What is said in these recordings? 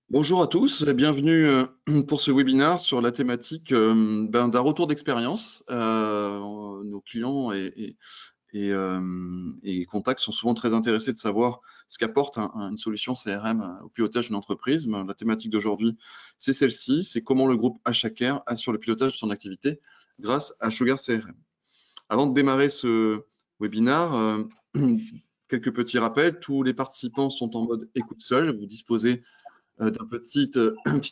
Bonjour à tous et bienvenue pour ce webinaire sur la thématique d'un retour d'expérience. Nos clients et contacts sont souvent très intéressés de savoir ce qu'apporte une solution CRM au pilotage d'une entreprise. La thématique d'aujourd'hui, c'est celle-ci, c'est comment le groupe HCare assure le pilotage de son activité grâce à Sugar CRM. Avant de démarrer ce webinaire, quelques petits rappels. Tous les participants sont en mode écoute seul. Vous disposez d'un un petit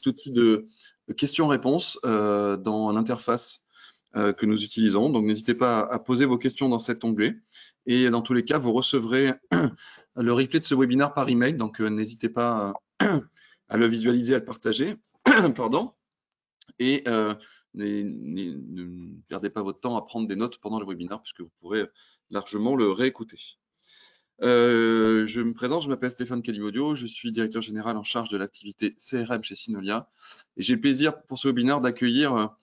outil de questions-réponses dans l'interface que nous utilisons. Donc, n'hésitez pas à poser vos questions dans cet onglet. Et dans tous les cas, vous recevrez le replay de ce webinaire par email. Donc, n'hésitez pas à le visualiser, à le partager. Pardon. Et ne perdez pas votre temps à prendre des notes pendant le webinaire, puisque vous pourrez largement le réécouter. Je me présente, je m'appelle Stéphane Calimodio, je suis directeur général en charge de l'activité CRM chez Synolia. Et j'ai le plaisir pour ce webinaire d'accueillir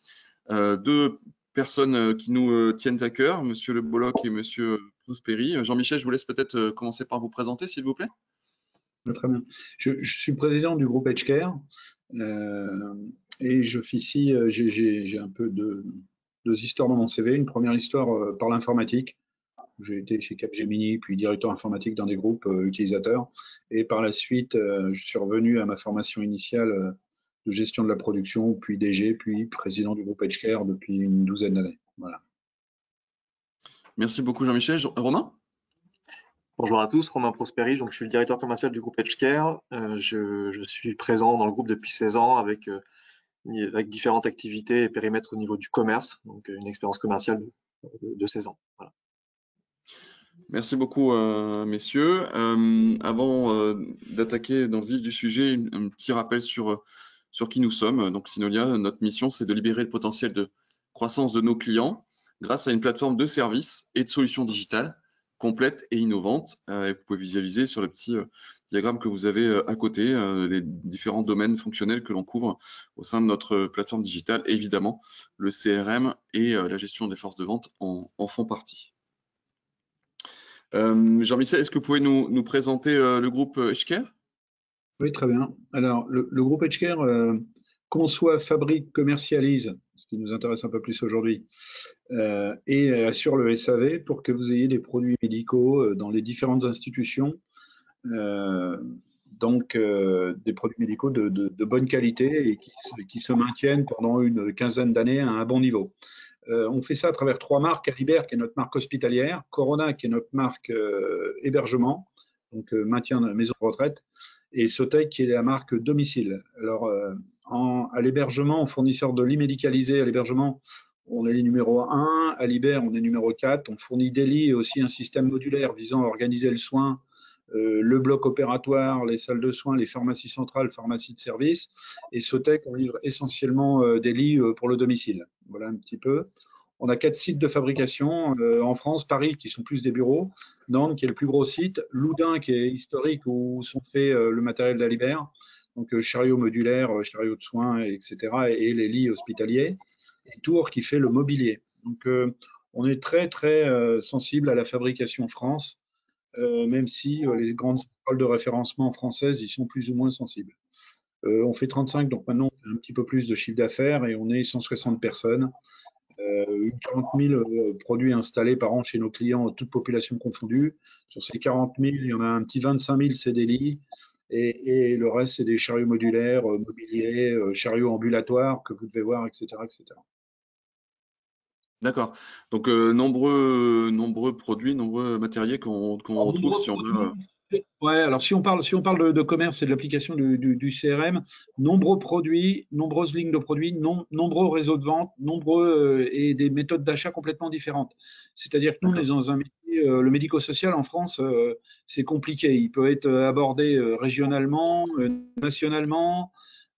deux personnes qui nous tiennent à cœur, Monsieur Le Bolloc et Monsieur Prosperi. Jean-Michel, je vous laisse peut-être commencer par vous présenter, s'il vous plaît. Très bien. Je suis président du groupe HCare et j'officie, j'ai un peu deux histoires dans mon CV. Une première histoire par l'informatique. J'ai été chez Capgemini, puis directeur informatique dans des groupes utilisateurs. Et par la suite, je suis revenu à ma formation initiale de gestion de la production, puis DG, puis président du groupe HCare depuis une douzaine d'années. Voilà. Merci beaucoup, Jean-Michel. Romain? Bonjour à tous, Romain Prosperi, donc je suis le directeur commercial du groupe HCare. Je suis présent dans le groupe depuis 16 ans avec différentes activités et périmètres au niveau du commerce, donc une expérience commerciale de 16 ans. Voilà. Merci beaucoup, messieurs. Avant d'attaquer dans le vif du sujet, un petit rappel sur qui nous sommes. Donc, Synolia, notre mission, c'est de libérer le potentiel de croissance de nos clients grâce à une plateforme de services et de solutions digitales complètes et innovantes. Et vous pouvez visualiser sur le petit diagramme que vous avez à côté les différents domaines fonctionnels que l'on couvre au sein de notre plateforme digitale. Et évidemment, le CRM et la gestion des forces de vente en font partie. Jean-Michel, est-ce que vous pouvez nous présenter le groupe HCare? Oui, très bien. Alors, le groupe HCare conçoit, fabrique, commercialise, ce qui nous intéresse un peu plus aujourd'hui, et assure le SAV pour que vous ayez des produits médicaux dans les différentes institutions, donc des produits médicaux de bonne qualité et qui se maintiennent pendant une quinzaine d'années à un bon niveau. On fait ça à travers trois marques: Alibert, qui est notre marque hospitalière; Corona, qui est notre marque hébergement, donc maintien de maison de retraite; et Sotec, qui est la marque domicile. Alors, à l'hébergement, fournisseur de lits médicalisés à l'hébergement, on est les numéro 1, à Libert, on est numéro 4. On fournit des lits et aussi un système modulaire visant à organiser le soin, le bloc opératoire, les salles de soins, les pharmacies centrales, pharmacies de service. Et Sotec, on livre essentiellement des lits pour le domicile. Voilà un petit peu. On a 4 sites de fabrication en France: Paris, qui sont plus des bureaux; Nantes, qui est le plus gros site; Loudun, qui est historique, où sont faits le matériel de la Libère, donc chariot modulaire, chariot de soins, etc., et les lits hospitaliers; et Tours, qui fait le mobilier. Donc, on est très, très sensible à la fabrication France, même si les grandes écoles de référencement françaises y sont plus ou moins sensibles. On fait 35, donc maintenant on fait un petit peu plus de chiffre d'affaires et on est 160 personnes. 40 000 produits installés par an chez nos clients, toutes populations confondues. Sur ces 40 000, il y en a un petit 25 000, c'est des lits, et le reste, c'est des chariots modulaires, mobiliers, chariots ambulatoires que vous devez voir, etc., etc. D'accord. Donc, nombreux produits, nombreux matériels qu'on retrouve si on veut. Ouais, alors si on parle de commerce et de l'application du CRM, nombreux produits, nombreuses lignes de produits, nombreux réseaux de vente, nombreux et des méthodes d'achat complètement différentes. C'est-à-dire que nous, on est dans un métier, le médico-social en France, c'est compliqué. Il peut être abordé régionalement, nationalement,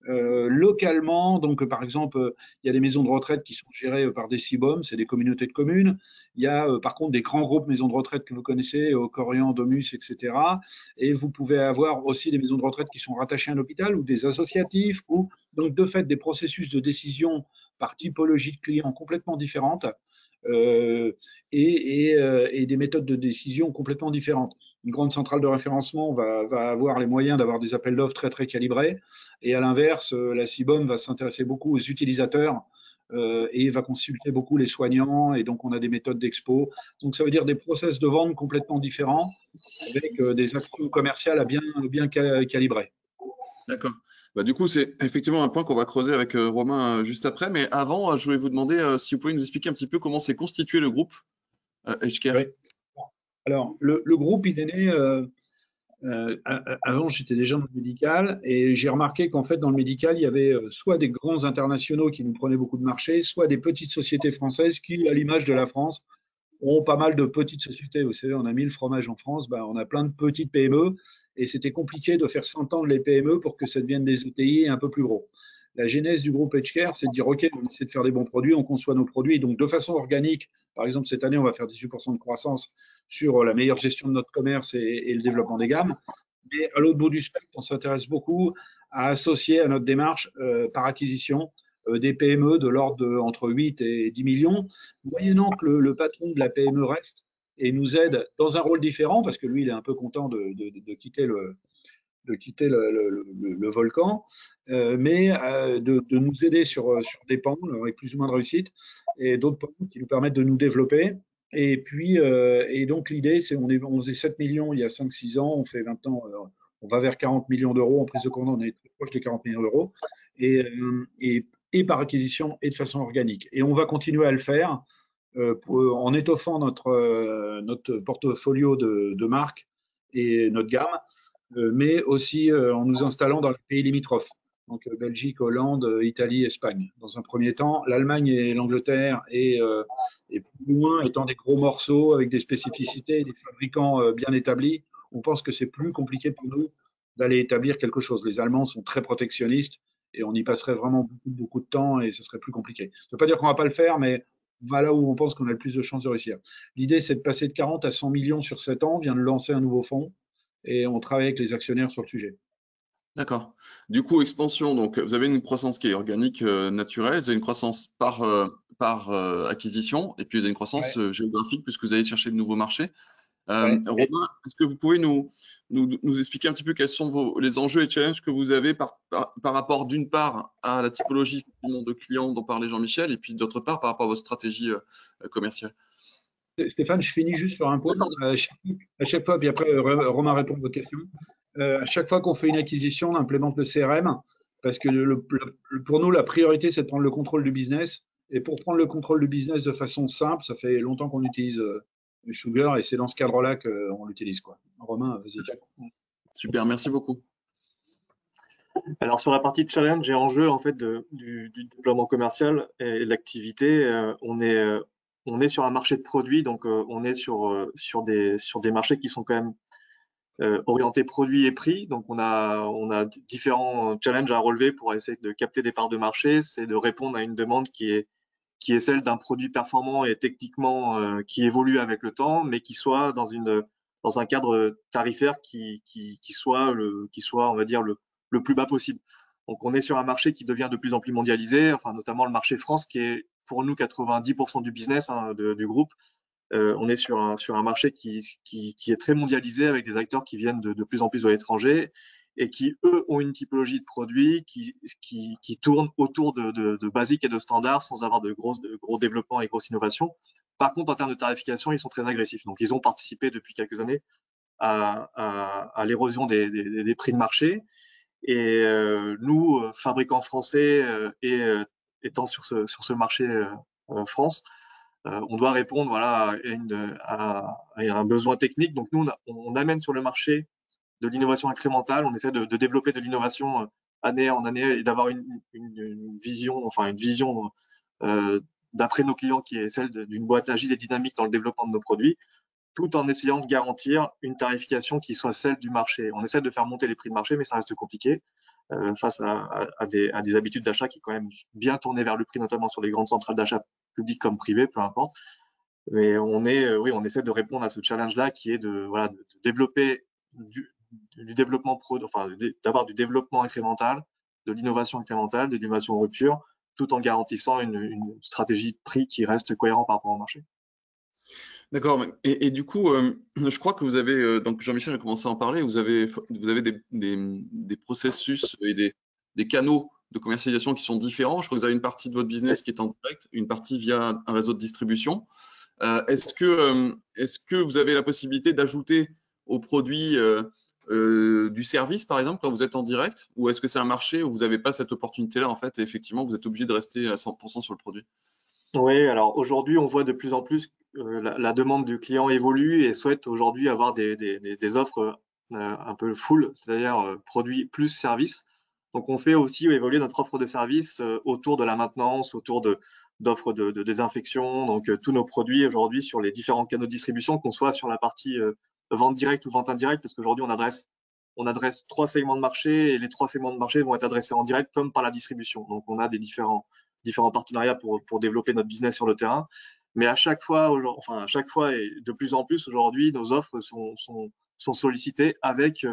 localement. Donc, par exemple, il y a des maisons de retraite qui sont gérées par des CIBOM, c'est des communautés de communes. Il y a par contre des grands groupes maisons de retraite que vous connaissez, Corian, Domus, etc. Et vous pouvez avoir aussi des maisons de retraite qui sont rattachées à un hôpital ou des associatifs, ou donc de fait des processus de décision par typologie de clients complètement différentes. et des méthodes de décision complètement différentes. Une grande centrale de référencement va avoir les moyens d'avoir des appels d'offres très très calibrés, et à l'inverse, la CIBOM va s'intéresser beaucoup aux utilisateurs et va consulter beaucoup les soignants, et donc on a des méthodes d'expo. Donc ça veut dire des process de vente complètement différents, avec des actions commerciales à bien calibrer. D'accord. Bah, du coup, c'est effectivement un point qu'on va creuser avec Romain juste après. Mais avant, je voulais vous demander si vous pouvez nous expliquer un petit peu comment s'est constitué le groupe Healthcare. Oui. Alors, le groupe, il est né. Avant, j'étais déjà dans le médical, et j'ai remarqué qu'en fait, dans le médical, il y avait soit des grands internationaux qui nous prenaient beaucoup de marché, soit des petites sociétés françaises qui, à l'image de la France, ont pas mal de petites sociétés. Vous savez, on a 1000 fromages en France, ben, on a plein de petites PME, et c'était compliqué de faire s'entendre les PME pour que ça devienne des ETI un peu plus gros. La genèse du groupe Healthcare, c'est de dire, OK, on essaie de faire des bons produits, on conçoit nos produits, donc de façon organique. Par exemple, cette année, on va faire 18% de croissance sur la meilleure gestion de notre commerce et le développement des gammes. Mais à l'autre bout du spectre, on s'intéresse beaucoup à associer à notre démarche par acquisition des PME de l'ordre de entre 8 et 10 millions, moyennant que le patron de la PME reste et nous aide dans un rôle différent, parce que lui, il est un peu content de quitter le volcan, mais de nous aider sur des pans avec plus ou moins de réussite, et d'autres pans qui nous permettent de nous développer. Et puis, et donc l'idée, c'est on faisait 7 millions il y a 5-6 ans, on fait maintenant, on va vers 40 millions d'euros en prise de commande, on est très proche des 40 millions d'euros, et par acquisition et de façon organique. Et on va continuer à le faire en étoffant notre portfolio de marques et notre gamme, mais aussi en nous installant dans les pays limitrophes. Donc Belgique, Hollande, Italie, Espagne. Dans un premier temps, l'Allemagne et l'Angleterre, et plus loin étant des gros morceaux avec des spécificités, des fabricants bien établis, on pense que c'est plus compliqué pour nous d'aller établir quelque chose. Les Allemands sont très protectionnistes, et on y passerait vraiment beaucoup de temps, et ce serait plus compliqué. Ça ne veut pas dire qu'on ne va pas le faire, mais voilà où on pense qu'on a le plus de chances de réussir. L'idée, c'est de passer de 40 à 100 millions sur 7 ans. On vient de lancer un nouveau fonds, et on travaille avec les actionnaires sur le sujet. D'accord. Du coup, expansion, donc vous avez une croissance qui est organique, naturelle, vous avez une croissance par acquisition, et puis vous avez une croissance Ouais, géographique puisque vous allez chercher de nouveaux marchés. ouais. Romain, est-ce que vous pouvez nous expliquer un petit peu quels sont les enjeux et challenges que vous avez par rapport d'une part à la typologie de clients dont parlait Jean-Michel, et puis d'autre part par rapport à votre stratégie commerciale? Stéphane, je finis juste sur un point. D'accord. À chaque fois, puis après, Romain répond à votre question. À chaque fois qu'on fait une acquisition, on implémente le CRM, parce que pour nous, la priorité, c'est de prendre le contrôle du business. Et pour prendre le contrôle du business de façon simple, ça fait longtemps qu'on utilise Sugar, et c'est dans ce cadre-là qu'on l'utilise, quoi. Romain, vas-y. Super, merci beaucoup. Alors sur la partie challenge et enjeu en fait du développement commercial et de l'activité, on est sur un marché de produits, donc on est sur des marchés qui sont quand même orientés produits et prix. Donc on a différents challenges à relever pour essayer de capter des parts de marché. C'est de répondre à une demande qui est celle d'un produit performant et techniquement qui évolue avec le temps, mais qui soit dans un cadre tarifaire qui soit on va dire le plus bas possible. Donc on est sur un marché qui devient de plus en plus mondialisé, enfin notamment le marché France qui est pour nous 90% du business du groupe. On est sur un marché qui est très mondialisé avec des acteurs qui viennent de plus en plus de l'étranger et qui, eux, ont une typologie de produits qui tournent autour de basiques et de standards sans avoir de gros développements et grosses innovations. Par contre, en termes de tarification, ils sont très agressifs. Donc, ils ont participé depuis quelques années à l'érosion des prix de marché. Et nous, fabricants français et étant sur ce marché France, on doit répondre voilà, à un besoin technique. Donc, nous, on amène sur le marché de l'innovation incrémentale. On essaie de développer de l'innovation année en année et d'avoir une vision d'après nos clients qui est celle d'une boîte agile et dynamique dans le développement de nos produits, tout en essayant de garantir une tarification qui soit celle du marché. On essaie de faire monter les prix de marché, mais ça reste compliqué face à des habitudes d'achat qui sont quand même bien tournées vers le prix, notamment sur les grandes centrales d'achat publiques comme privées, peu importe. Mais on essaie de répondre à ce challenge-là qui est de développer du développement d'avoir du développement incrémental, de l'innovation incrémentale, de l'innovation rupture, tout en garantissant une stratégie de prix qui reste cohérente par rapport au marché. D'accord. Et du coup, je crois que vous avez, donc Jean-Michel a commencé à en parler, vous avez des processus et des canaux de commercialisation qui sont différents. Je crois que vous avez une partie de votre business qui est en direct, une partie via un réseau de distribution. Est-ce que vous avez la possibilité d'ajouter aux produits du service, par exemple, quand vous êtes en direct, ou est-ce que c'est un marché où vous n'avez pas cette opportunité-là, en fait, et effectivement, vous êtes obligé de rester à 100% sur le produit? Oui, alors aujourd'hui, on voit de plus en plus la demande du client évolue et souhaite aujourd'hui avoir des offres un peu full, c'est-à-dire produits plus services. Donc, on fait aussi évoluer notre offre de service autour de la maintenance, autour d'offres de désinfection. Donc, tous nos produits aujourd'hui sur les différents canaux de distribution, qu'on soit sur la partie vente directe ou vente indirecte, parce qu'aujourd'hui, on adresse 3 segments de marché et les 3 segments de marché vont être adressés en direct comme par la distribution. Donc, on a des différents partenariats pour développer notre business sur le terrain. Mais à chaque fois et de plus en plus aujourd'hui, nos offres sont sollicitées avec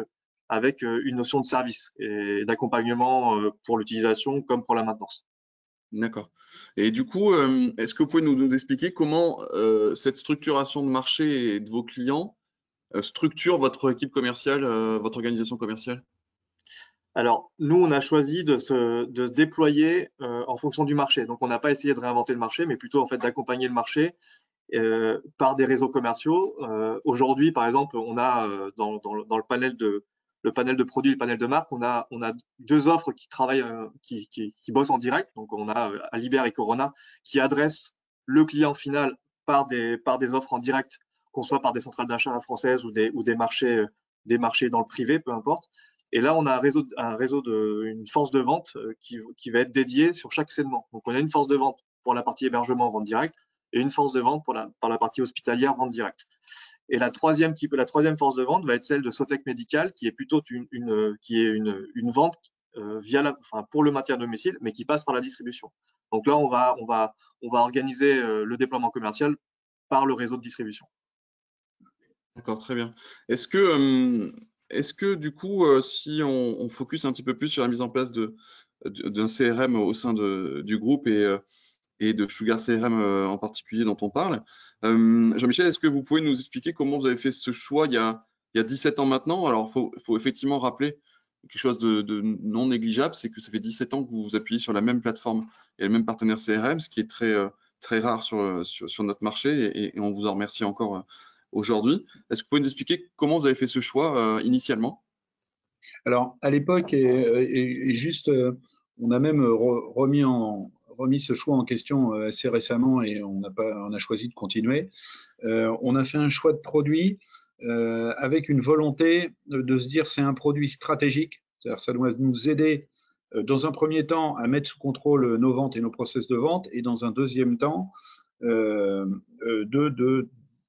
une notion de service et d'accompagnement pour l'utilisation comme pour la maintenance. D'accord. Et du coup, est-ce que vous pouvez nous expliquer comment cette structuration de marché et de vos clients structure votre équipe commerciale, votre organisation commerciale? Alors, nous, on a choisi de se déployer en fonction du marché. Donc, on n'a pas essayé de réinventer le marché, mais plutôt en fait d'accompagner le marché par des réseaux commerciaux. Aujourd'hui, par exemple, on a dans le panel de produits, le panel de marques, on a 2 offres qui travaillent, qui bossent en direct. Donc, on a Alibert et Corona qui adressent le client final par des offres en direct, qu'on soit par des centrales d'achat françaises ou des marchés dans le privé, peu importe. Et là, on a une force de vente qui va être dédiée sur chaque segment. Donc, on a une force de vente pour la partie hébergement, vente directe, et une force de vente par la partie hospitalière, vente directe. Et la troisième force de vente va être celle de Sotec Médical, qui est plutôt une vente pour le maintien à domicile, mais qui passe par la distribution. Donc là, on va organiser le déploiement commercial par le réseau de distribution. D'accord, très bien. Est-ce que du coup, si on focus un petit peu plus sur la mise en place d'un CRM au sein du groupe et de Sugar CRM en particulier dont on parle, Jean-Michel, est-ce que vous pouvez nous expliquer comment vous avez fait ce choix il y a 17 ans maintenant? Alors, faut effectivement rappeler quelque chose de non négligeable, c'est que ça fait 17 ans que vous vous appuyez sur la même plateforme et le même partenaire CRM, ce qui est très rare sur notre marché et on vous en remercie encore aujourd'hui. Est-ce que vous pouvez nous expliquer comment vous avez fait ce choix initialement? Alors, à l'époque, et juste, on a même remis ce choix en question assez récemment et on a choisi de continuer. On a fait un choix de produit avec une volonté de se dire c'est un produit stratégique, c'est-à-dire ça doit nous aider dans un premier temps à mettre sous contrôle nos ventes et nos process de vente et dans un deuxième temps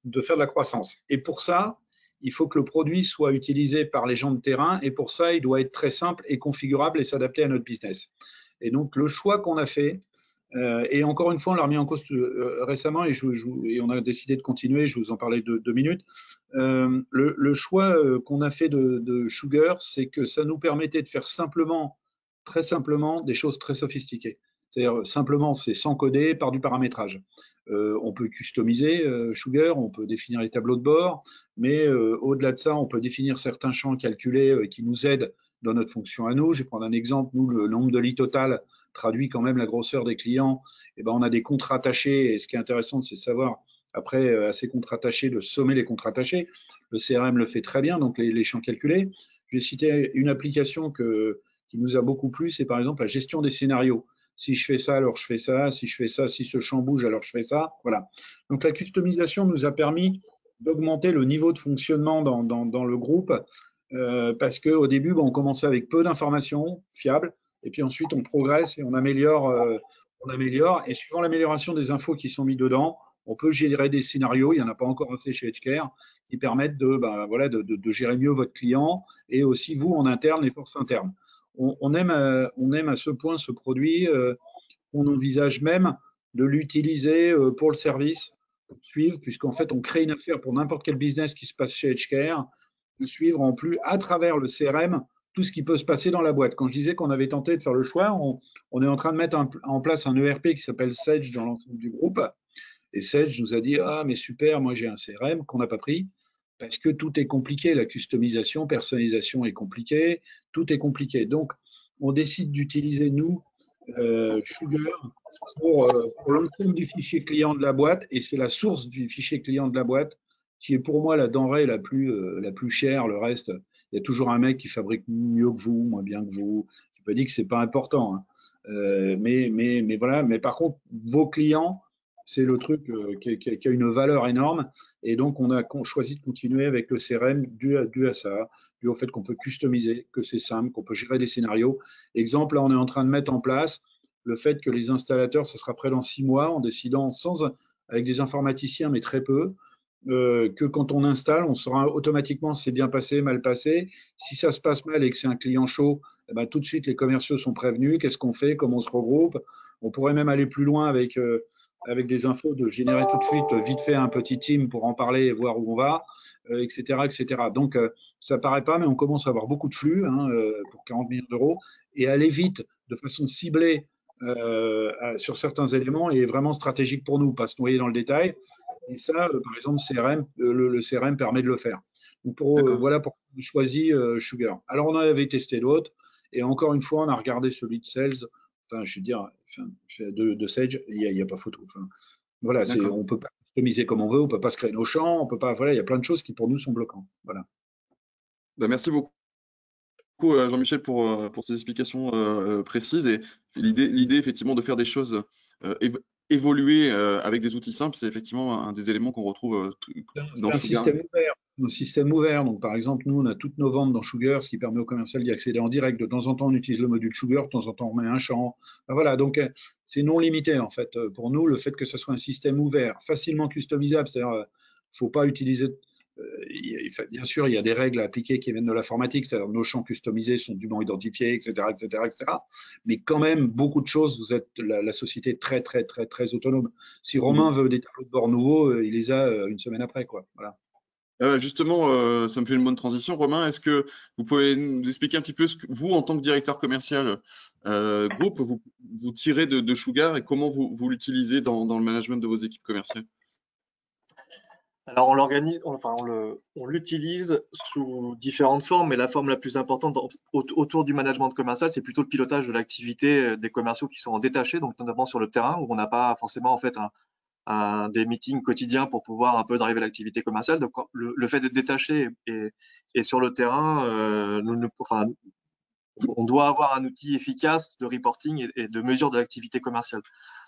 de faire de la croissance. Et pour ça, il faut que le produit soit utilisé par les gens de terrain et pour ça, il doit être très simple et configurable et s'adapter à notre business. Et donc, le choix qu'on a fait, et encore une fois, on l'a remis en cause récemment et on a décidé de continuer, je vous en parlais 2 minutes. Le choix qu'on a fait de Sugar, c'est que ça nous permettait de faire très simplement, des choses très sophistiquées. C'est-à-dire simplement, c'est sans coder par du paramétrage. On peut customiser Sugar, on peut définir les tableaux de bord, mais au-delà de ça, on peut définir certains champs calculés qui nous aident dans notre fonction à nous. Je vais prendre un exemple. Nous, le nombre de lits total traduit quand même la grosseur des clients. Et ben, on a des comptes rattachés. Et ce qui est intéressant, c'est de savoir, après, à ces comptes rattachés, de sommer les comptes rattachés. Le CRM le fait très bien, donc les champs calculés. Je vais citer une application qui nous a beaucoup plu, c'est par exemple la gestion des scénarios. Si je fais ça, alors je fais ça. Si je fais ça, si ce champ bouge, alors je fais ça. Voilà. Donc la customisation nous a permis d'augmenter le niveau de fonctionnement dans le groupe parce qu'au début, on commençait avec peu d'informations fiables et puis ensuite on progresse et on améliore. Et suivant l'amélioration des infos qui sont mises dedans, on peut générer des scénarios, il n'y en a pas encore assez chez Edgecare, qui permettent de gérer mieux votre client et aussi vous en interne, les forces internes. On aime à ce point ce produit, on envisage même de l'utiliser pour le service, pour suivre, puisqu'en fait on crée une affaire pour n'importe quel business qui se passe chez Edgecare, de suivre en plus à travers le CRM tout ce qui peut se passer dans la boîte. Quand je disais qu'on avait tenté de faire le choix, on est en train de mettre en place un ERP qui s'appelle Sage dans l'ensemble du groupe. Et Sage nous a dit, ah, mais super, moi j'ai un CRM qu'on n'a pas pris parce que tout est compliqué. La customisation, personnalisation est compliquée, tout est compliqué. Donc, on décide d'utiliser, nous, Sugar pour l'ensemble du fichier client de la boîte, et c'est la source du fichier client de la boîte qui est pour moi la denrée la plus chère. Le reste, il y a toujours un mec qui fabrique mieux que vous, moins bien que vous. Je ne peux pas dire que c'est pas important, hein. Mais voilà. Mais par contre, vos clients, c'est le truc qui a une valeur énorme. Et donc, on a choisi de continuer avec le CRM dû à ça, dû au fait qu'on peut customiser, que c'est simple, qu'on peut gérer des scénarios. Exemple, là, on est en train de mettre en place le fait que les installateurs, ce sera prêt dans 6 mois, en décidant avec des informaticiens, mais très peu, que quand on installe, on saura automatiquement si c'est bien passé, mal passé. Si ça se passe mal et que c'est un client chaud, eh ben, tout de suite, les commerciaux sont prévenus. Qu'est-ce qu'on fait? Comment on se regroupe? On pourrait même aller plus loin avec des infos, de générer tout de suite, vite fait, un petit team pour en parler et voir où on va, etc., etc. Donc, ça paraît pas, mais on commence à avoir beaucoup de flux, hein, pour 40 millions d'euros, et aller vite, de façon ciblée, sur certains éléments, est vraiment stratégique pour nous, pas se noyer dans le détail. Et ça, par exemple, le CRM permet de le faire. Donc D'accord. voilà pourquoi on a choisi Sugar. Alors, on en avait testé d'autres, et encore une fois, on a regardé celui de Sales, enfin, je veux dire, enfin, de Sage, il n'y a pas photo. Enfin, voilà, D'accord. on ne peut pas customiser comme on veut, on ne peut pas se créer nos champs, on peut pas, voilà, il y a plein de choses qui pour nous sont bloquantes. Voilà. Bah, merci beaucoup, Jean-Michel, pour ces explications précises. Et l'idée, effectivement, de faire des choses évoluer avec des outils simples, c'est effectivement un des éléments qu'on retrouve dans C'est un Sugar. système ouvert. Un système ouvert. Donc, par exemple, nous, on a toutes nos ventes dans Sugar, ce qui permet au commercial d'y accéder en direct. De temps en temps, on utilise le module Sugar, de temps en temps, on met un champ. Ben voilà, donc c'est non limité, en fait. Pour nous, le fait que ce soit un système ouvert, facilement customisable, c'est-à-dire, il ne faut pas utiliser. Bien sûr, il y a des règles à appliquer qui viennent de l'informatique, c'est-à-dire nos champs customisés sont dûment identifiés, etc., etc., etc. Mais quand même, beaucoup de choses, vous êtes la société est très, très, très, très autonome. Si Romain Mhm. veut des tableaux de bord nouveaux, il les a une semaine après, quoi. Voilà. Justement, ça me fait une bonne transition. Romain, est-ce que vous pouvez nous expliquer un petit peu ce que vous, en tant que directeur commercial groupe, vous tirez de Sugar et comment vous l'utilisez dans le management de vos équipes commerciales? Alors on l'organise, enfin on l'utilise sous différentes formes, mais la forme la plus importante autour du management commercial, c'est plutôt le pilotage de l'activité des commerciaux qui sont en détaché, donc notamment sur le terrain où on n'a pas forcément en fait des meetings quotidiens pour pouvoir un peu driver l'activité commerciale. Donc le fait d'être détaché et sur le terrain, enfin, on doit avoir un outil efficace de reporting et de mesure de l'activité commerciale.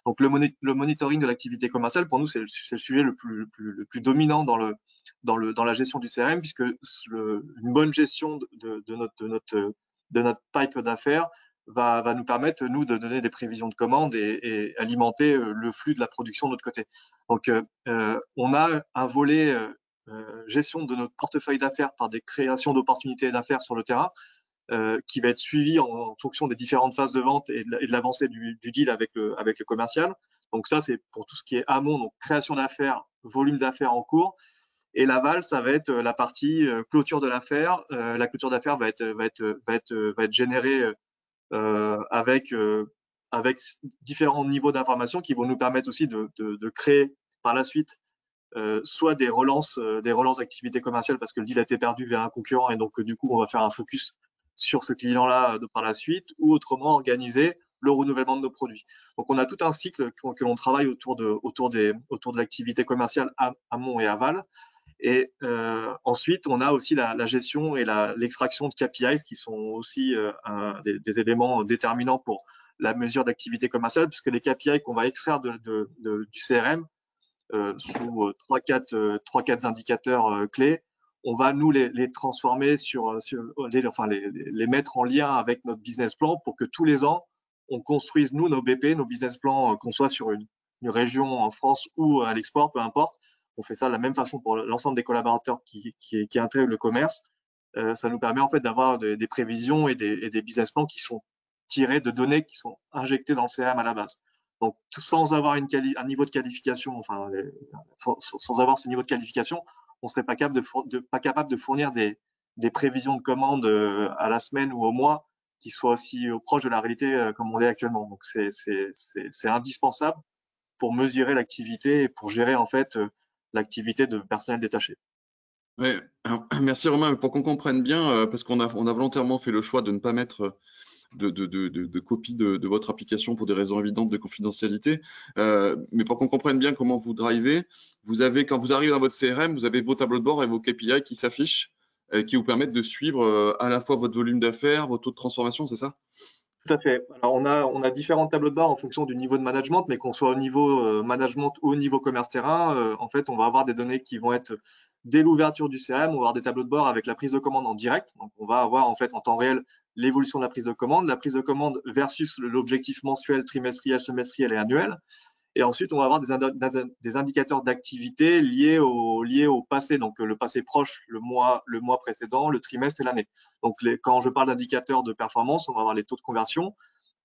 Donc le monitoring de l'activité commerciale, pour nous, c'est le sujet le plus dominant dans la gestion du CRM, puisque une bonne gestion de notre pipe d'affaires va nous permettre, nous, de donner des prévisions de commandes et alimenter le flux de la production de notre côté. Donc, on a un volet gestion de notre portefeuille d'affaires par des créations d'opportunités d'affaires sur le terrain, qui va être suivi en fonction des différentes phases de vente et de l'avancée du deal avec le commercial. Donc ça, c'est pour tout ce qui est amont, donc création d'affaires, volume d'affaires en cours. Et l'aval, ça va être la partie clôture de l'affaire. La clôture d'affaires va être générée avec différents niveaux d'information qui vont nous permettre aussi de créer par la suite soit des relances d'activité commerciale parce que le deal a été perdu vers un concurrent et donc du coup on va faire un focus sur ce client-là par la suite, ou autrement organiser le renouvellement de nos produits. Donc on a tout un cycle que l'on travaille autour de l'activité commerciale amont et aval. Et ensuite, on a aussi la gestion et l'extraction de KPIs qui sont aussi des éléments déterminants pour la mesure d'activité commerciale, puisque les KPI qu'on va extraire du CRM sous 3-4 indicateurs clés, on va nous les transformer les mettre en lien avec notre business plan pour que tous les ans, on construise nous nos BP, nos business plans, qu'on soit sur une région en France ou à l'export, peu importe. On fait ça de la même façon pour l'ensemble des collaborateurs qui intègrent le commerce. Ça nous permet en fait d'avoir des prévisions et des business plans qui sont tirés de données qui sont injectées dans le CRM à la base. Donc, sans avoir un niveau de qualification, enfin, sans avoir ce niveau de qualification, on serait pas capable de fournir des prévisions de commandes à la semaine ou au mois qui soient aussi proches de la réalité comme on l'est actuellement. Donc c'est indispensable pour mesurer l'activité et pour gérer en fait l'activité de personnel détaché. Ouais, alors, merci Romain. Pour qu'on comprenne bien, parce qu'on a volontairement fait le choix de ne pas mettre de copie de votre application pour des raisons évidentes de confidentialité. Mais pour qu'on comprenne bien comment vous drivez, quand vous arrivez dans votre CRM, vous avez vos tableaux de bord et vos KPI qui s'affichent, qui vous permettent de suivre à la fois votre volume d'affaires, vos taux de transformation, c'est ça? Tout à fait. Alors on a différents tableaux de bord en fonction du niveau de management, mais qu'on soit au niveau management ou au niveau commerce terrain, en fait, on va avoir des données qui vont être dès l'ouverture du CRM, on va avoir des tableaux de bord avec la prise de commande en direct. Donc on va avoir en fait en temps réel l'évolution de la prise de commande versus l'objectif mensuel, trimestriel, semestriel et annuel. Et ensuite, on va avoir des indicateurs d'activité liés au passé, donc le passé proche, le mois précédent, le trimestre et l'année. Donc, quand je parle d'indicateurs de performance, on va avoir les taux de conversion,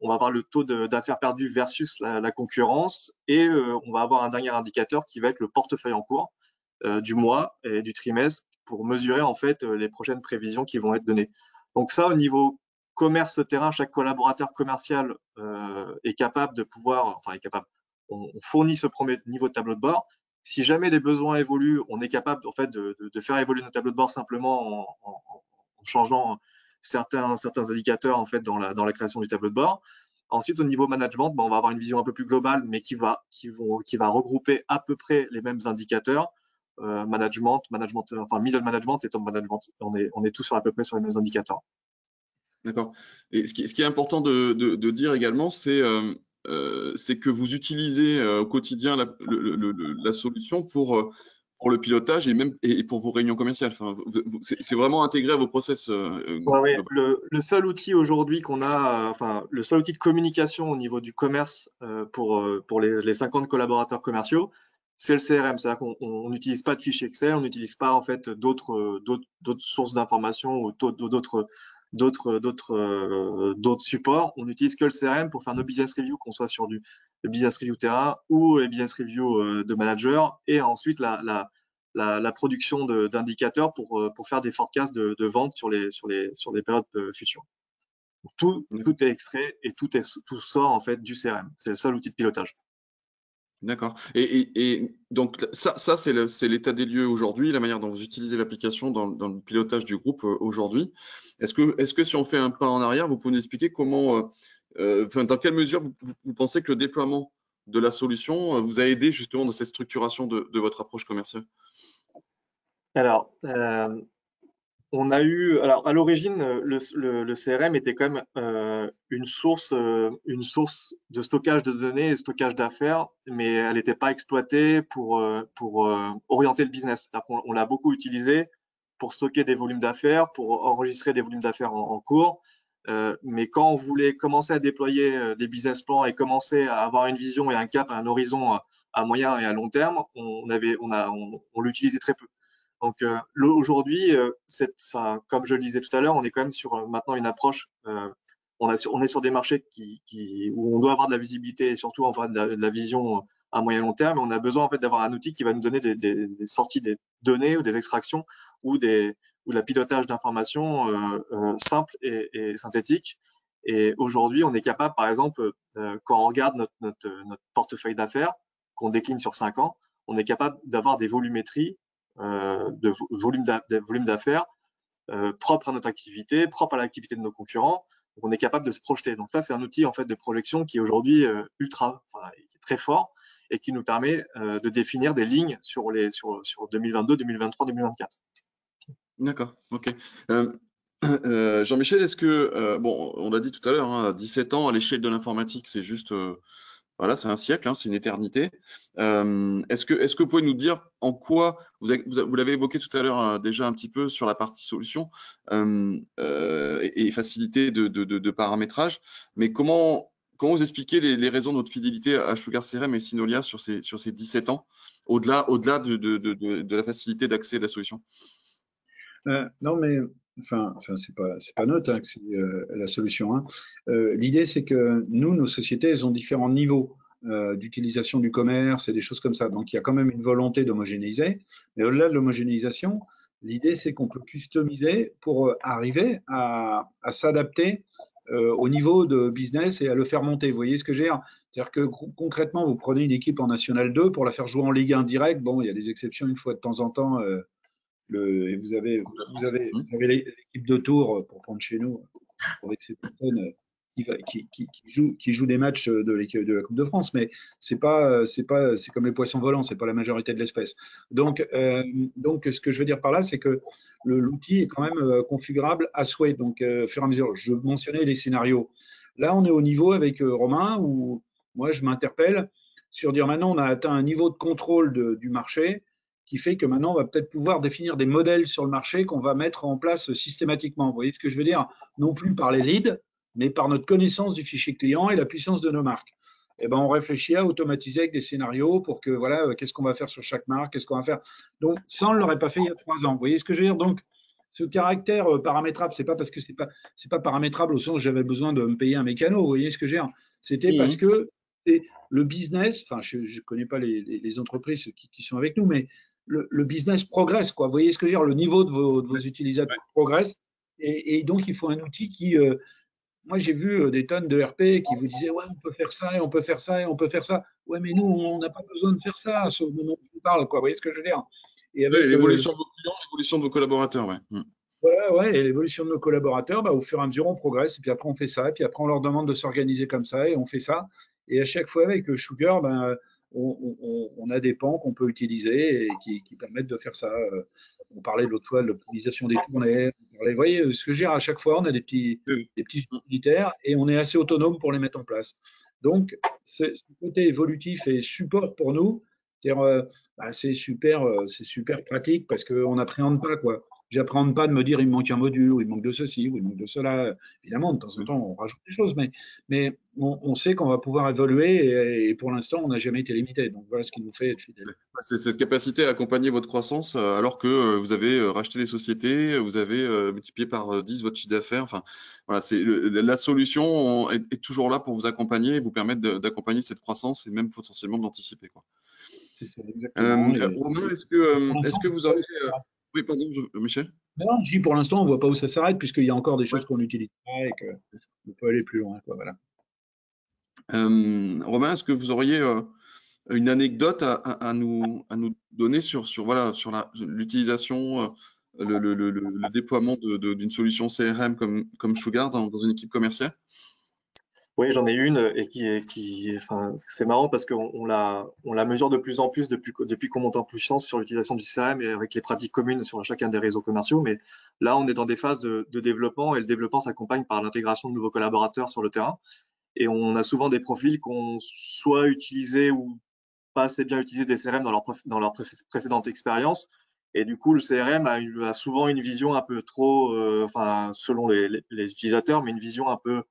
on va avoir le taux d'affaires perdues versus la concurrence, et on va avoir un dernier indicateur qui va être le portefeuille en cours du mois et du trimestre pour mesurer en fait les prochaines prévisions qui vont être données. Donc ça, au niveau commerce terrain, chaque collaborateur commercial est capable de pouvoir, enfin est capable, on fournit ce premier niveau de tableau de bord. Si jamais les besoins évoluent, on est capable en fait de faire évoluer nos tableaux de bord simplement en changeant certains indicateurs en fait dans la création du tableau de bord. Ensuite, au niveau management, on va avoir une vision un peu plus globale, mais qui va regrouper à peu près les mêmes indicateurs. Management, enfin middle management et top management. On est tous à peu près sur les mêmes indicateurs. D'accord. Et ce qui est important de dire également, c'est que vous utilisez au quotidien la solution pour le pilotage et pour vos réunions commerciales. Enfin, c'est vraiment intégré à vos process. Ouais. Le seul outil aujourd'hui qu'on a, enfin le seul outil de communication au niveau du commerce pour les 50 collaborateurs commerciaux, c'est le CRM. C'est-à-dire qu'on n'utilise pas de fichiers Excel, on n'utilise pas en fait d'autres sources d'informations ou d'autres supports. On n'utilise que le CRM pour faire nos business reviews, qu'on soit sur le business review terrain ou les business reviews de manager, et ensuite la production d'indicateurs pour faire des forecasts de vente sur les périodes futures. Tout est extrait et tout sort en fait du CRM. C'est le seul outil de pilotage. D'accord. Et donc ça c'est l'état des lieux aujourd'hui, la manière dont vous utilisez l'application dans le pilotage du groupe aujourd'hui. Est-ce que si on fait un pas en arrière, vous pouvez nous expliquer comment, dans quelle mesure vous pensez que le déploiement de la solution vous a aidé justement dans cette structuration de votre approche commerciale? Alors, alors à l'origine, le CRM était quand même une source de stockage de données et stockage d'affaires, mais elle n'était pas exploitée pour orienter le business. On l'a beaucoup utilisé pour stocker des volumes d'affaires, pour enregistrer des volumes d'affaires en cours. Mais quand on voulait commencer à déployer des business plans et commencer à avoir une vision et un cap, un horizon à moyen et à long terme, on l'utilisait très peu. Donc aujourd'hui, comme je le disais tout à l'heure, on est quand même sur maintenant une approche. On est sur des marchés où on doit avoir de la visibilité et surtout avoir de la vision à moyen long terme. Et on a besoin en fait d'avoir un outil qui va nous donner des sorties des données ou des extractions ou de la pilotage d'informations simples et synthétiques. Et aujourd'hui, on est capable, par exemple, quand on regarde notre portefeuille d'affaires, qu'on décline sur 5 ans, on est capable d'avoir des volumétries de volume d'affaires propre à notre activité, propre à l'activité de nos concurrents. Donc, on est capable de se projeter. Donc, ça, c'est un outil en fait de projection qui est aujourd'hui qui est très fort et qui nous permet de définir des lignes sur 2022, 2023, 2024. D'accord, ok. Jean-Michel, est-ce que, bon, on l'a dit tout à l'heure, hein, 17 ans à l'échelle de l'informatique, c'est juste voilà, c'est un siècle, hein, c'est une éternité. Est-ce que vous pouvez nous dire en quoi, vous l'avez évoqué tout à l'heure déjà un petit peu sur la partie solution et facilité de paramétrage, mais comment vous expliquez les raisons de votre fidélité à Sugar CRM et Synolia sur ces 17 ans, au-delà de la facilité d'accès à la solution? Non, mais enfin, c'est pas neutre hein, que c'est la solution. Hein. L'idée, c'est que nos sociétés, elles ont différents niveaux d'utilisation du commerce et des choses comme ça. Donc, il y a quand même une volonté d'homogénéiser. Mais au-delà de l'homogénéisation, L'idée, c'est qu'on peut customiser pour arriver à s'adapter au niveau de business et à le faire monter. Vous voyez ce que je veux dire? C'est-à-dire que concrètement, vous prenez une équipe en National 2 pour la faire jouer en Ligue 1 direct. Bon, il y a des exceptions une fois de temps en temps. Et vous avez l'équipe de Tours, pour prendre chez nous, avec ces personnes qui jouent des matchs de la Coupe de France, mais c'est comme les poissons volants, c'est pas la majorité de l'espèce. Donc, ce que je veux dire par là, c'est que l'outil est quand même configurable à souhait. Donc, au fur et à mesure, je mentionnais les scénarios. Là, on est au niveau avec Romain où moi, je m'interpelle sur dire maintenant, on a atteint un niveau de contrôle du marché qui fait que maintenant, on va peut-être pouvoir définir des modèles sur le marché qu'on va mettre en place systématiquement. Vous voyez ce que je veux dire? Non plus par les leads, mais par notre connaissance du fichier client et la puissance de nos marques. Eh ben, on réfléchit à automatiser avec des scénarios pour que, voilà, qu'est-ce qu'on va faire sur chaque marque, qu'est-ce qu'on va faire. Donc, ça, on ne l'aurait pas fait il y a 3 ans. Vous voyez ce que je veux dire? Donc, ce caractère paramétrable, c'est pas parce que c'est pas paramétrable au sens où j'avais besoin de me payer un mécano. Vous voyez ce que je veux dire? C'était parce que le business, enfin, je ne connais pas les entreprises qui sont avec nous, mais le business progresse, quoi. Vous voyez ce que je veux dire? Le niveau de vos utilisateurs progresse. Et donc, il faut un outil qui, moi, j'ai vu des tonnes de RP qui vous disaient, ouais, on peut faire ça, et on peut faire ça, et on peut faire ça. Ouais, mais nous, on n'a pas besoin de faire ça à ce moment où je vous parle, quoi. Vous voyez ce que je veux dire? Et avec l'évolution de vos clients, l'évolution de vos collaborateurs, ouais. voilà, ouais, et l'évolution de nos collaborateurs, bah, au fur et à mesure, on progresse, et puis après, on fait ça, et puis après, on leur demande de s'organiser comme ça, et on fait ça. Et à chaque fois, avec Sugar, ben, on a des pans qu'on peut utiliser et qui permettent de faire ça. On parlait l'autre fois de l'optimisation des tournées. Vous voyez, ce que je veux dire, à chaque fois, on a des petits utilitaires et on est assez autonome pour les mettre en place. Donc, ce côté évolutif et support pour nous, c'est super pratique parce qu'on n'appréhende pas, quoi. J'appréhende pas de me dire il me manque un module, ou il manque de ceci, ou il manque de cela. Évidemment, de temps en temps, on rajoute des choses, mais on sait qu'on va pouvoir évoluer et pour l'instant, on n'a jamais été limité. Donc voilà ce qui nous fait être fidèle. C'est cette capacité à accompagner votre croissance alors que vous avez racheté des sociétés, vous avez multiplié par 10 votre chiffre d'affaires. Enfin, voilà, la solution est toujours là pour vous accompagner et vous permettre d'accompagner cette croissance et même potentiellement d'anticiper, quoi. C'est ça, exactement. Romain, est-ce que vous auriez… Oui, pardon, Michel? Non, je dis pour l'instant, on ne voit pas où ça s'arrête, puisqu'il y a encore des choses qu'on n'utilise pas et qu'on peut aller plus loin, quoi, voilà. Romain, est-ce que vous auriez une anecdote à nous donner sur l'utilisation, le déploiement d'une solution CRM comme Sugar dans une équipe commerciale? Oui, j'en ai une et enfin, c'est marrant parce qu'on la mesure de plus en plus depuis qu'on monte en puissance sur l'utilisation du CRM et avec les pratiques communes sur chacun des réseaux commerciaux. Mais là, on est dans des phases de développement et le développement s'accompagne par l'intégration de nouveaux collaborateurs sur le terrain. Et on a souvent des profils qui ont soit utilisé ou pas assez bien utilisé des CRM dans leur précédente expérience. Et du coup, le CRM a souvent une vision un peu trop, enfin, selon les utilisateurs, mais une vision un peu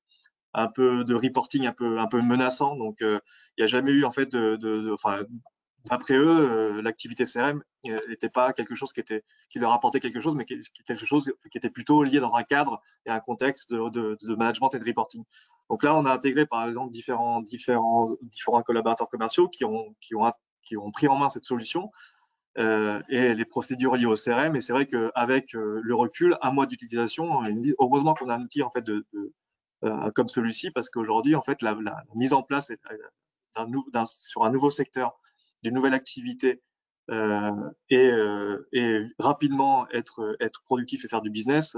de reporting un peu menaçant. Donc, il n'y a jamais eu en fait enfin, d'après eux, l'activité CRM n'était pas quelque chose qui leur apportait quelque chose, mais quelque chose qui était plutôt lié dans un cadre et un contexte de management et de reporting. Donc là, on a intégré par exemple différents collaborateurs commerciaux qui ont pris en main cette solution et les procédures liées au CRM. Et c'est vrai qu'avec le recul, un mois d'utilisation, heureusement qu'on a un outil en fait comme celui-ci, parce qu'aujourd'hui, en fait, la mise en place sur un nouveau secteur, d'une nouvelle activité, et rapidement être productif et faire du business,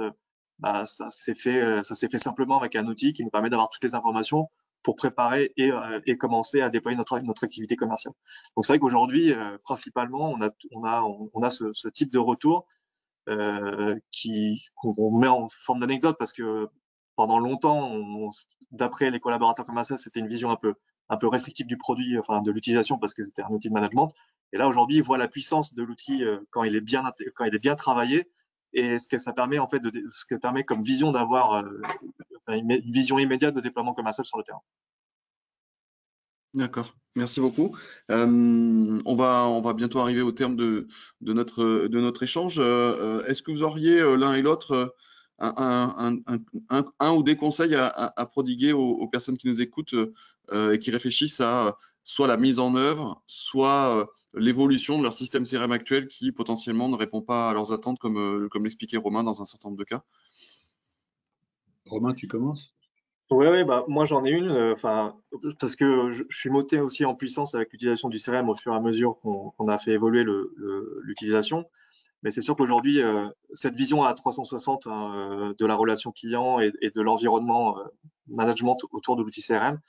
bah, ça s'est fait simplement avec un outil qui nous permet d'avoir toutes les informations pour préparer et commencer à déployer notre activité commerciale. Donc c'est vrai qu'aujourd'hui, principalement, on a ce type de retour qu'on met en forme d'anecdote parce que pendant longtemps, d'après les collaborateurs commerciaux, c'était une vision un peu restrictive du produit, enfin de l'utilisation parce que c'était un outil de management. Et là, aujourd'hui, ils voient la puissance de l'outil quand il est bien travaillé et ce que ça permet en fait ce que permet comme vision d'avoir une vision immédiate de déploiement commercial sur le terrain. D'accord, merci beaucoup. On va bientôt arriver au terme de notre échange. Est-ce que vous auriez l'un et l'autre un ou des conseils à prodiguer aux personnes qui nous écoutent et qui réfléchissent à soit la mise en œuvre, soit l'évolution de leur système CRM actuel qui potentiellement ne répond pas à leurs attentes, comme l'expliquait Romain dans un certain nombre de cas? Romain, tu commences? Oui, bah, moi j'en ai une, parce que je suis monté aussi en puissance avec l'utilisation du CRM au fur et à mesure qu'on a fait évoluer l'utilisation. Mais c'est sûr qu'aujourd'hui, cette vision à 360 hein, de la relation client et de l'environnement management autour de l'outil CRM,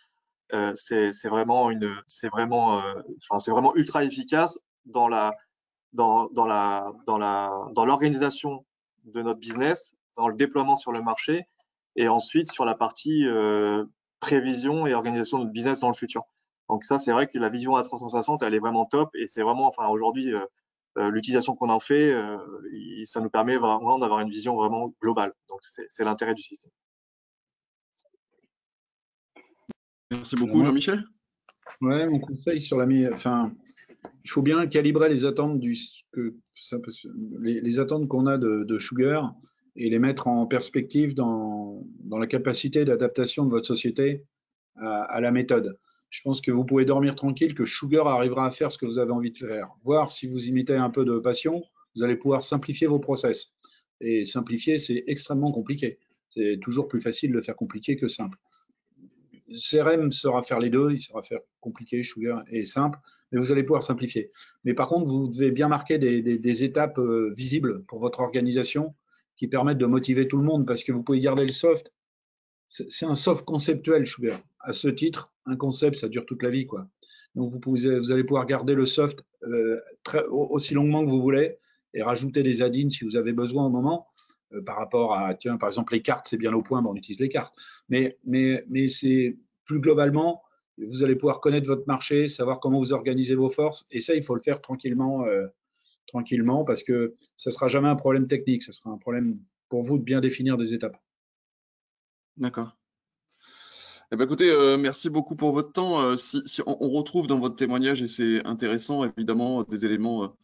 c'est vraiment c'est vraiment ultra efficace dans l'organisation de notre business, dans le déploiement sur le marché et ensuite sur la partie prévision et organisation de notre business dans le futur. Donc ça, c'est vrai que la vision à 360, elle est vraiment top et c'est vraiment, enfin aujourd'hui, l'utilisation qu'on en fait, ça nous permet vraiment d'avoir une vision vraiment globale. Donc c'est l'intérêt du système. Merci beaucoup, Jean-Michel. Ouais, mon conseil sur la mise, il faut bien calibrer les attentes les attentes qu'on a de Sugar et les mettre en perspective dans la capacité d'adaptation de votre société à la méthode. Je pense que vous pouvez dormir tranquille, que Sugar arrivera à faire ce que vous avez envie de faire. Voir si vous y mettez un peu de passion, vous allez pouvoir simplifier vos process. Et simplifier, c'est extrêmement compliqué. C'est toujours plus facile de faire compliqué que simple. CRM saura faire les deux, il saura faire compliqué, Sugar et simple, mais vous allez pouvoir simplifier. Mais par contre, vous devez bien marquer des étapes visibles pour votre organisation qui permettent de motiver tout le monde parce que vous pouvez garder le soft. C'est un soft conceptuel, Sugar. À ce titre, un concept, ça dure toute la vie, quoi. Donc vous allez pouvoir garder le soft aussi longuement que vous voulez et rajouter des add-ins si vous avez besoin au moment. Par rapport à, tiens, par exemple, les cartes, c'est bien au point, on utilise les cartes. Mais c'est plus globalement, vous allez pouvoir connaître votre marché, savoir comment vous organisez vos forces. Et ça, il faut le faire tranquillement, tranquillement parce que ça ne sera jamais un problème technique. Ça sera un problème pour vous de bien définir des étapes. D'accord. Eh ben, écoutez, merci beaucoup pour votre temps. Si on retrouve dans votre témoignage, et c'est intéressant, évidemment, des éléments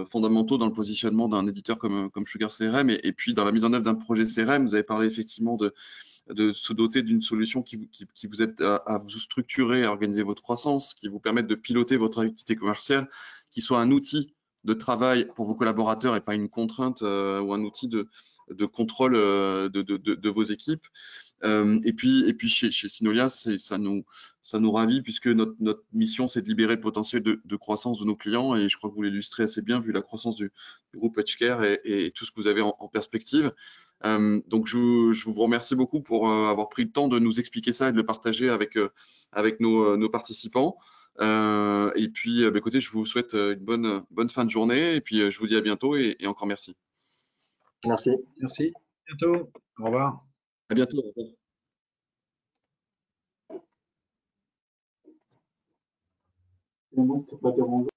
fondamentaux dans le positionnement d'un éditeur comme Sugar CRM et puis dans la mise en œuvre d'un projet CRM. Vous avez parlé effectivement de se doter d'une solution qui vous aide à vous structurer, à organiser votre croissance, qui vous permette de piloter votre activité commerciale, qui soit un outil de travail pour vos collaborateurs et pas une contrainte ou un outil de contrôle de vos équipes. Et puis chez Synolia, ça nous ravit puisque notre mission, c'est de libérer le potentiel de croissance de nos clients. Et je crois que vous l'illustrez assez bien vu la croissance du groupe Edgecare et tout ce que vous avez en perspective. Donc, je vous remercie beaucoup pour avoir pris le temps de nous expliquer ça et de le partager avec nos participants. Et puis, écoutez, je vous souhaite une bonne fin de journée. Et puis, je vous dis à bientôt et encore merci. Merci. Merci. À bientôt. Au revoir. À bientôt. Au revoir. Pas